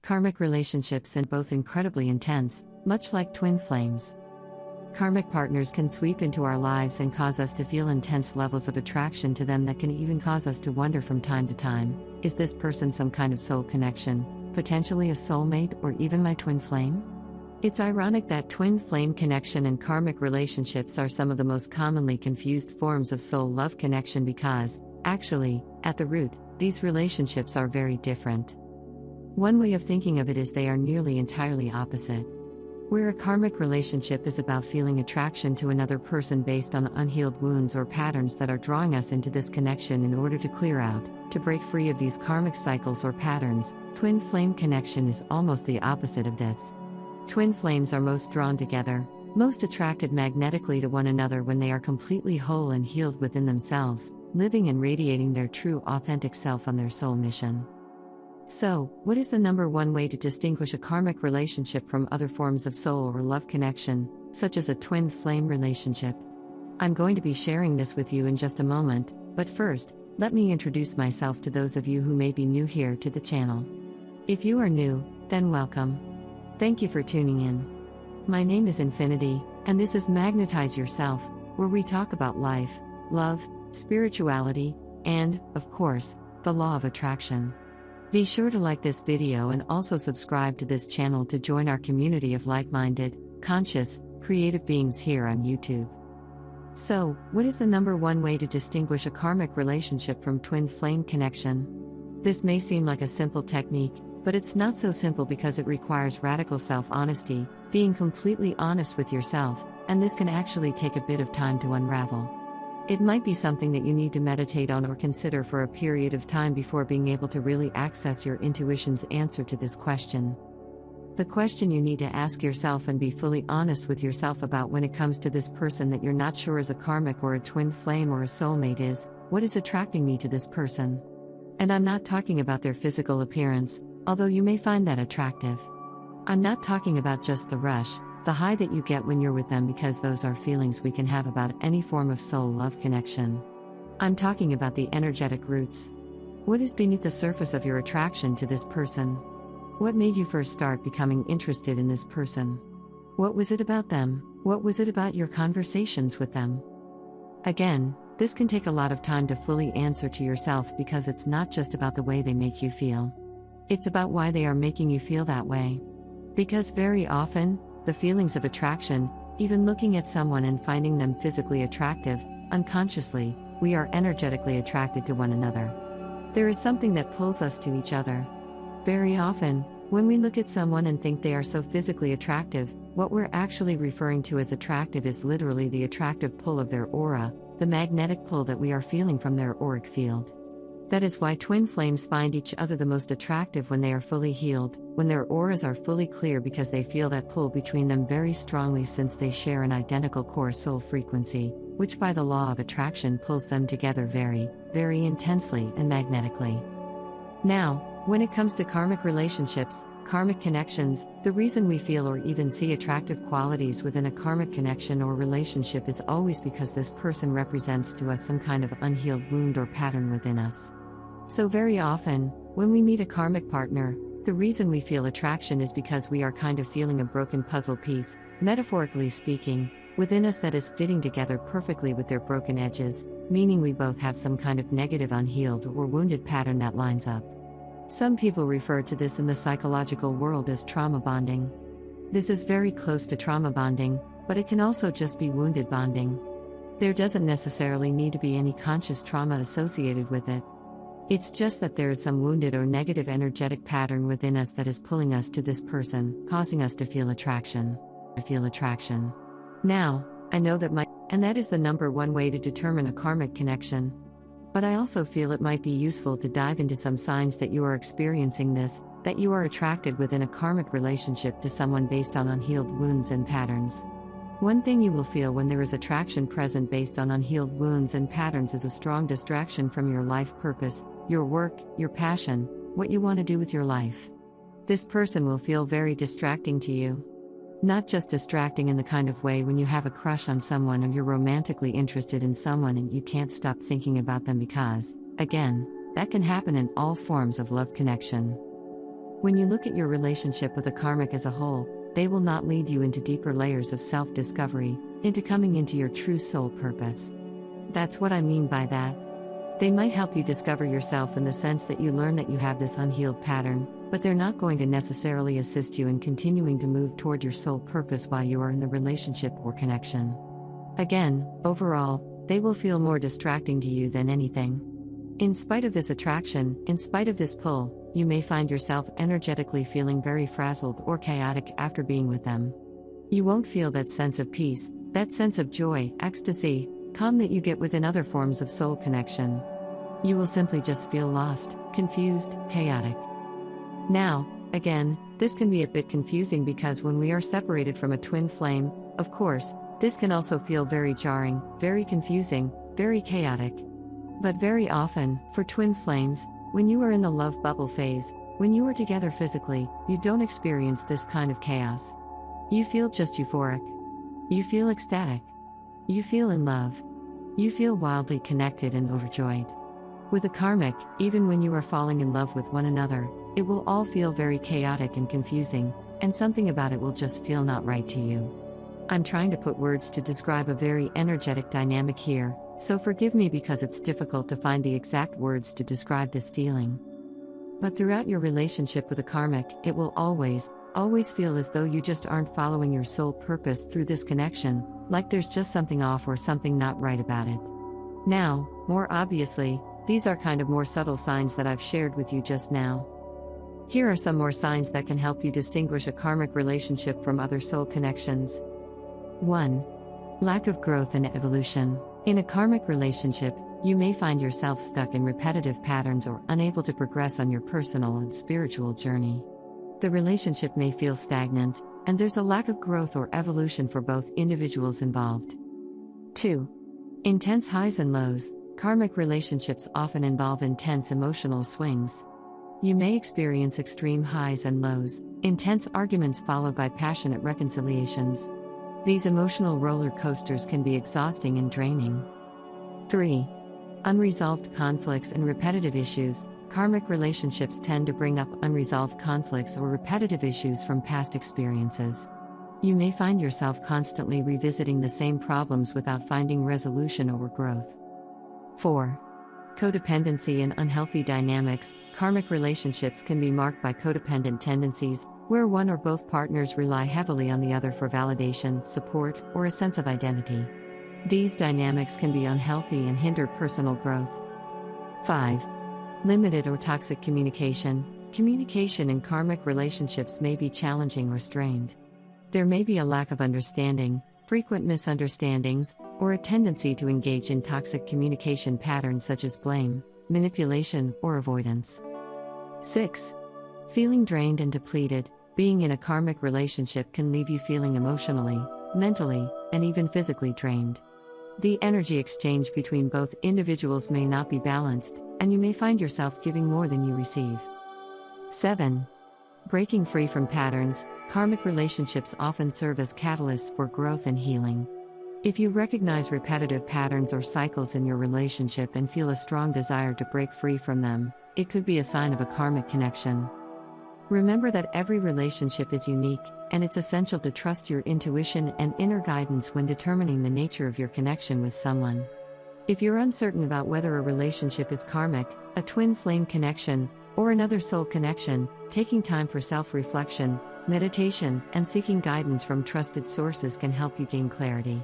Karmic relationships are both incredibly intense, much like twin flames. Karmic partners can sweep into our lives and cause us to feel intense levels of attraction to them that can even cause us to wonder from time to time, is this person some kind of soul connection, potentially a soulmate, or even my twin flame? It's ironic that twin flame connection and karmic relationships are some of the most commonly confused forms of soul love connection because, actually, at the root, these relationships are very different. One way of thinking of it is they are nearly entirely opposite. Where a karmic relationship is about feeling attraction to another person based on unhealed wounds or patterns that are drawing us into this connection in order to clear out, to break free of these karmic cycles or patterns, twin flame connection is almost the opposite of this. Twin flames are most drawn together, most attracted magnetically to one another when they are completely whole and healed within themselves, living and radiating their true authentic self on their soul mission. So, what is the number one way to distinguish a karmic relationship from other forms of soul or love connection, such as a twin flame relationship? I'm going to be sharing this with you in just a moment, but first, let me introduce myself to those of you who may be new here to the channel. If you are new, then welcome. Thank you for tuning in. My name is Infinity, and this is Magnetize Yourself, where we talk about life, love, spirituality, and, of course, the law of attraction. Be sure to like this video and also subscribe to this channel to join our community of like-minded, conscious, creative beings here on YouTube. So, what is the number one way to distinguish a karmic relationship from twin flame connection? This may seem like a simple technique, but it's not so simple because it requires radical self-honesty, being completely honest with yourself, and this can actually take a bit of time to unravel. It might be something that you need to meditate on or consider for a period of time before being able to really access your intuition's answer to this question. The question you need to ask yourself and be fully honest with yourself about when it comes to this person that you're not sure is a karmic or a twin flame or a soulmate is, what is attracting me to this person? And I'm not talking about their physical appearance, although you may find that attractive. I'm not talking about just the rush, the high that you get when you're with them, because those are feelings we can have about any form of soul love connection. I'm talking about the energetic roots. What is beneath the surface of your attraction to this person? What made you first start becoming interested in this person? What was it about them? What was it about your conversations with them? Again, this can take a lot of time to fully answer to yourself because it's not just about the way they make you feel. It's about why they are making you feel that way. Because very often, the feelings of attraction, even looking at someone and finding them physically attractive, unconsciously, we are energetically attracted to one another. There is something that pulls us to each other. Very often, when we look at someone and think they are so physically attractive, what we're actually referring to as attractive is literally the attractive pull of their aura, the magnetic pull that we are feeling from their auric field. That is why twin flames find each other the most attractive when they are fully healed, when their auras are fully clear, because they feel that pull between them very strongly since they share an identical core soul frequency, which by the law of attraction pulls them together very, very intensely and magnetically. Now, when it comes to karmic relationships, karmic connections, the reason we feel or even see attractive qualities within a karmic connection or relationship is always because this person represents to us some kind of unhealed wound or pattern within us. So very often, when we meet a karmic partner, the reason we feel attraction is because we are kind of feeling a broken puzzle piece, metaphorically speaking, within us that is fitting together perfectly with their broken edges, meaning we both have some kind of negative unhealed or wounded pattern that lines up. Some people refer to this in the psychological world as trauma bonding. This is very close to trauma bonding, but it can also just be wounded bonding. There doesn't necessarily need to be any conscious trauma associated with it. It's just that there is some wounded or negative energetic pattern within us that is pulling us to this person, causing us to feel attraction. Now, I know and that is the number one way to determine a karmic connection. But I also feel it might be useful to dive into some signs that you are experiencing this, that you are attracted within a karmic relationship to someone based on unhealed wounds and patterns. One thing you will feel when there is attraction present based on unhealed wounds and patterns is a strong distraction from your life purpose, your work, your passion, what you want to do with your life. This person will feel very distracting to you. Not just distracting in the kind of way when you have a crush on someone or you're romantically interested in someone and you can't stop thinking about them because, again, that can happen in all forms of love connection. When you look at your relationship with a karmic as a whole, they will not lead you into deeper layers of self-discovery, into coming into your true soul purpose. That's what I mean by that. They might help you discover yourself in the sense that you learn that you have this unhealed pattern, but they're not going to necessarily assist you in continuing to move toward your soul purpose while you are in the relationship or connection. Again, overall, they will feel more distracting to you than anything. In spite of this attraction, in spite of this pull, you may find yourself energetically feeling very frazzled or chaotic after being with them. You won't feel that sense of peace, that sense of joy, ecstasy, calm that you get within other forms of soul connection. You will simply just feel lost, confused, chaotic. Now, again, this can be a bit confusing because when we are separated from a twin flame, of course, this can also feel very jarring, very confusing, very chaotic. But very often, for twin flames, when you are in the love bubble phase, when you are together physically, you don't experience this kind of chaos. You feel just euphoric. You feel ecstatic. You feel in love. You feel wildly connected and overjoyed. With a karmic, even when you are falling in love with one another, it will all feel very chaotic and confusing, and something about it will just feel not right to you. I'm trying to put words to describe a very energetic dynamic here, so forgive me because it's difficult to find the exact words to describe this feeling. But throughout your relationship with a karmic, it will always feel as though you just aren't following your soul purpose through this connection, like there's just something off or something not right about it. Now, more obviously, these are kind of more subtle signs that I've shared with you just now. Here are some more signs that can help you distinguish a karmic relationship from other soul connections. 1. Lack of growth and evolution. In a karmic relationship, you may find yourself stuck in repetitive patterns or unable to progress on your personal and spiritual journey. The relationship may feel stagnant, and there's a lack of growth or evolution for both individuals involved. 2. Intense highs and lows. Karmic relationships often involve intense emotional swings. You may experience extreme highs and lows, intense arguments followed by passionate reconciliations. These emotional roller coasters can be exhausting and draining. 3. Unresolved conflicts and repetitive issues. Karmic relationships tend to bring up unresolved conflicts or repetitive issues from past experiences. You may find yourself constantly revisiting the same problems without finding resolution or growth. 4. Codependency and unhealthy dynamics. Karmic relationships can be marked by codependent tendencies, where one or both partners rely heavily on the other for validation, support, or a sense of identity. These dynamics can be unhealthy and hinder personal growth. 5. Limited or toxic communication. Communication in karmic relationships may be challenging or strained. There may be a lack of understanding, frequent misunderstandings, or a tendency to engage in toxic communication patterns such as blame, manipulation, or avoidance. 6. Feeling drained and depleted. Being in a karmic relationship can leave you feeling emotionally, mentally, and even physically drained. The energy exchange between both individuals may not be balanced, and you may find yourself giving more than you receive. 7. Breaking free from patterns. Karmic relationships often serve as catalysts for growth and healing. If you recognize repetitive patterns or cycles in your relationship and feel a strong desire to break free from them, it could be a sign of a karmic connection. Remember that every relationship is unique, and it's essential to trust your intuition and inner guidance when determining the nature of your connection with someone. If you're uncertain about whether a relationship is karmic, a twin flame connection, or another soul connection, taking time for self-reflection, meditation, and seeking guidance from trusted sources can help you gain clarity.